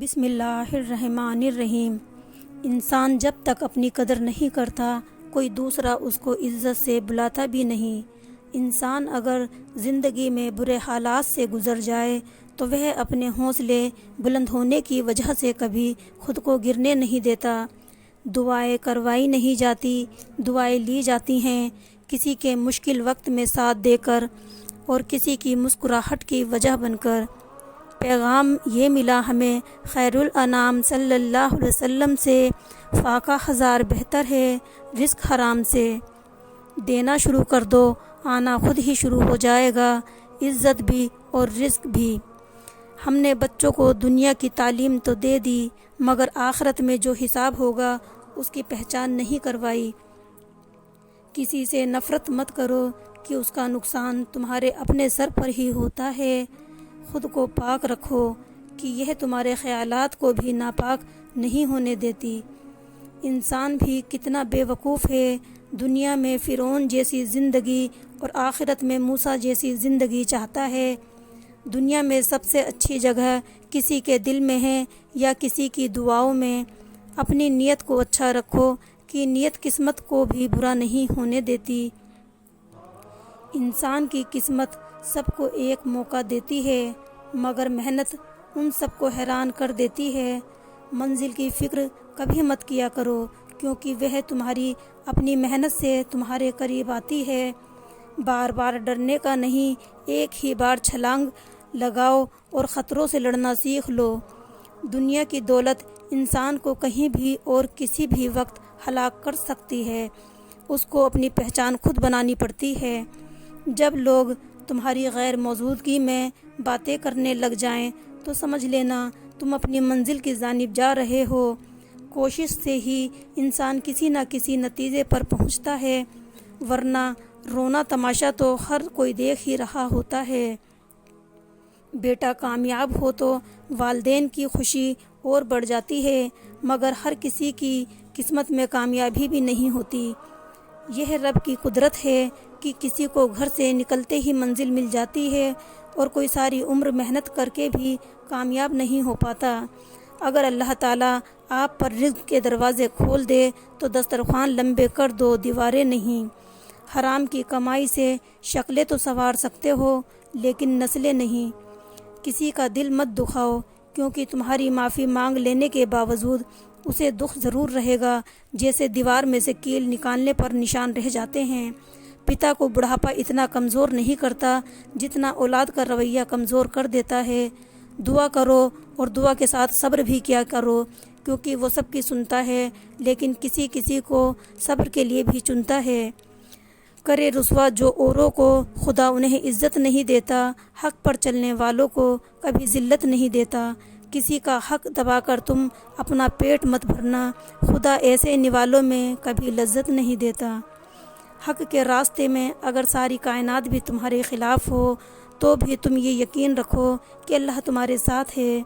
بسم اللہ الرحمن الرحیم۔ انسان جب تک اپنی قدر نہیں کرتا کوئی دوسرا اس کو عزت سے بلاتا بھی نہیں۔ انسان اگر زندگی میں برے حالات سے گزر جائے تو وہ اپنے حوصلے بلند ہونے کی وجہ سے کبھی خود کو گرنے نہیں دیتا۔ دعائیں کروائی نہیں جاتی، دعائیں لی جاتی ہیں، کسی کے مشکل وقت میں ساتھ دے کر اور کسی کی مسکراہٹ کی وجہ بن کر۔ پیغام یہ ملا ہمیں خیر الانام صلی اللہ علیہ وسلم سے، فاقہ ہزار بہتر ہے رزق حرام سے۔ دینا شروع کر دو، آنا خود ہی شروع ہو جائے گا، عزت بھی اور رزق بھی۔ ہم نے بچوں کو دنیا کی تعلیم تو دے دی مگر آخرت میں جو حساب ہوگا اس کی پہچان نہیں کروائی۔ کسی سے نفرت مت کرو کہ اس کا نقصان تمہارے اپنے سر پر ہی ہوتا ہے۔ خود کو پاک رکھو کہ یہ تمہارے خیالات کو بھی ناپاک نہیں ہونے دیتی۔ انسان بھی کتنا بے وقوف ہے، دنیا میں فرعون جیسی زندگی اور آخرت میں موسیٰ جیسی زندگی چاہتا ہے۔ دنیا میں سب سے اچھی جگہ کسی کے دل میں ہے یا کسی کی دعاؤں میں۔ اپنی نیت کو اچھا رکھو کہ نیت قسمت کو بھی برا نہیں ہونے دیتی۔ انسان کی قسمت سب کو ایک موقع دیتی ہے مگر محنت ان سب کو حیران کر دیتی ہے۔ منزل کی فکر کبھی مت کیا کرو کیونکہ وہ تمہاری اپنی محنت سے تمہارے قریب آتی ہے۔ بار بار ڈرنے کا نہیں، ایک ہی بار چھلانگ لگاؤ اور خطروں سے لڑنا سیکھ لو۔ دنیا کی دولت انسان کو کہیں بھی اور کسی بھی وقت ہلاک کر سکتی ہے، اس کو اپنی پہچان خود بنانی پڑتی ہے۔ جب لوگ تمہاری غیر موجودگی میں باتیں کرنے لگ جائیں تو سمجھ لینا تم اپنی منزل کی جانب جا رہے ہو۔ کوشش سے ہی انسان کسی نہ کسی نتیجے پر پہنچتا ہے، ورنہ رونا تماشا تو ہر کوئی دیکھ ہی رہا ہوتا ہے۔ بیٹا کامیاب ہو تو والدین کی خوشی اور بڑھ جاتی ہے مگر ہر کسی کی قسمت میں کامیابی بھی نہیں ہوتی۔ یہ رب کی قدرت ہے کہ کسی کو گھر سے نکلتے ہی منزل مل جاتی ہے اور کوئی ساری عمر محنت کر کے بھی کامیاب نہیں ہو پاتا۔ اگر اللہ تعالیٰ آپ پر رزق کے دروازے کھول دے تو دسترخوان لمبے کر دو، دیواریں نہیں۔ حرام کی کمائی سے شکلیں تو سنوار سکتے ہو لیکن نسلیں نہیں۔ کسی کا دل مت دکھاؤ کیونکہ تمہاری معافی مانگ لینے کے باوجود اسے دکھ ضرور رہے گا، جیسے دیوار میں سے کیل نکالنے پر نشان رہ جاتے ہیں۔ پتا کو بڑھاپا اتنا کمزور نہیں کرتا جتنا اولاد کا رویہ کمزور کر دیتا ہے۔ دعا کرو اور دعا کے ساتھ صبر بھی کیا کرو کیونکہ وہ سب کی سنتا ہے لیکن کسی کسی کو صبر کے لیے بھی چنتا ہے۔ کرے رسوا جو اوروں کو، خدا انہیں عزت نہیں دیتا۔ حق پر چلنے والوں کو کبھی ذلت نہیں دیتا۔ کسی کا حق دبا کر تم اپنا پیٹ مت بھرنا، خدا ایسے نوالوں میں کبھی لذت نہیں دیتا۔ حق کے راستے میں اگر ساری کائنات بھی تمہارے خلاف ہو تو بھی تم یہ یقین رکھو کہ اللہ تمہارے ساتھ ہے۔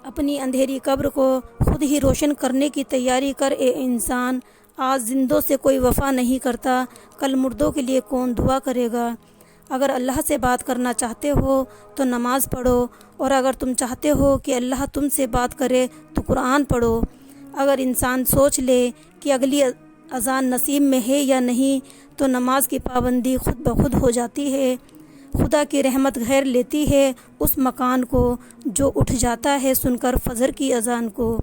اپنی اندھیری قبر کو خود ہی روشن کرنے کی تیاری کر اے انسان۔ آج زندوں سے کوئی وفا نہیں کرتا، کل مردوں کے لیے کون دعا کرے گا؟ اگر اللہ سے بات کرنا چاہتے ہو تو نماز پڑھو اور اگر تم چاہتے ہو کہ اللہ تم سے بات کرے تو قرآن پڑھو۔ اگر انسان سوچ لے کہ اگلی اذان نصیب میں ہے یا نہیں تو نماز کی پابندی خود بخود ہو جاتی ہے۔ خدا کی رحمت گھیر لیتی ہے اس مکان کو جو اٹھ جاتا ہے سن کر فجر کی اذان کو۔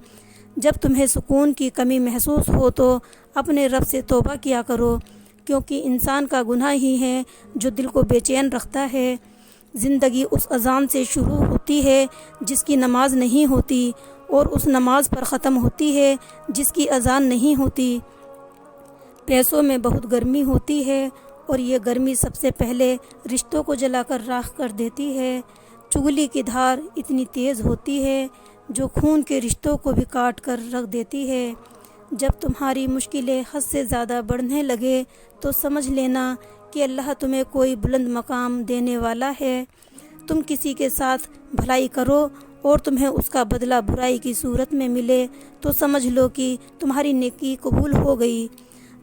جب تمہیں سکون کی کمی محسوس ہو تو اپنے رب سے توبہ کیا کرو کیونکہ انسان کا گناہ ہی ہے جو دل کو بے چین رکھتا ہے۔ زندگی اس اذان سے شروع ہوتی ہے جس کی نماز نہیں ہوتی اور اس نماز پر ختم ہوتی ہے جس کی اذان نہیں ہوتی۔ پیسوں میں بہت گرمی ہوتی ہے اور یہ گرمی سب سے پہلے رشتوں کو جلا کر راکھ کر دیتی ہے۔ چغلی کی دھار اتنی تیز ہوتی ہے جو خون کے رشتوں کو بھی کاٹ کر رکھ دیتی ہے۔ جب تمہاری مشکلیں حد سے زیادہ بڑھنے لگے تو سمجھ لینا کہ اللہ تمہیں کوئی بلند مقام دینے والا ہے۔ تم کسی کے ساتھ بھلائی کرو اور تمہیں اس کا بدلہ برائی کی صورت میں ملے تو سمجھ لو کہ تمہاری نیکی قبول ہو گئی۔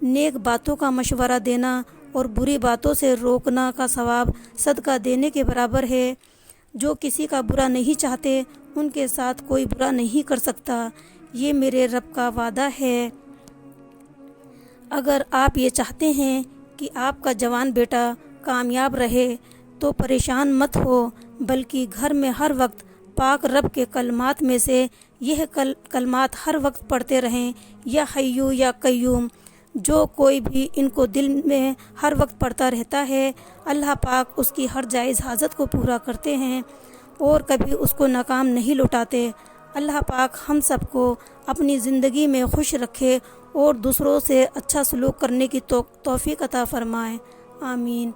نیک باتوں کا مشورہ دینا اور بری باتوں سے روکنا کا ثواب صدقہ دینے کے برابر ہے۔ جو کسی کا برا نہیں چاہتے ان کے ساتھ کوئی برا نہیں کر سکتا، یہ میرے رب کا وعدہ ہے۔ اگر آپ یہ چاہتے ہیں کہ آپ کا جوان بیٹا کامیاب رہے تو پریشان مت ہو، بلکہ گھر میں ہر وقت پاک رب کے کلمات میں سے یہ کلمات ہر وقت پڑھتے رہیں، یا حیو یا قیوم۔ جو کوئی بھی ان کو دل میں ہر وقت پڑھتا رہتا ہے، اللہ پاک اس کی ہر جائز حاجت کو پورا کرتے ہیں اور کبھی اس کو ناکام نہیں لوٹاتے۔ اللہ پاک ہم سب کو اپنی زندگی میں خوش رکھے اور دوسروں سے اچھا سلوک کرنے کی توفیق عطا فرمائے، آمین۔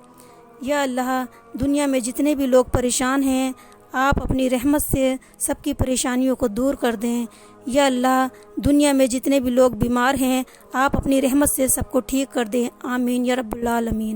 یا اللہ، دنیا میں جتنے بھی لوگ پریشان ہیں، آپ اپنی رحمت سے سب کی پریشانیوں کو دور کر دیں۔ یا اللہ، دنیا میں جتنے بھی لوگ بیمار ہیں، آپ اپنی رحمت سے سب کو ٹھیک کر دیں، آمین یا رب العالمین۔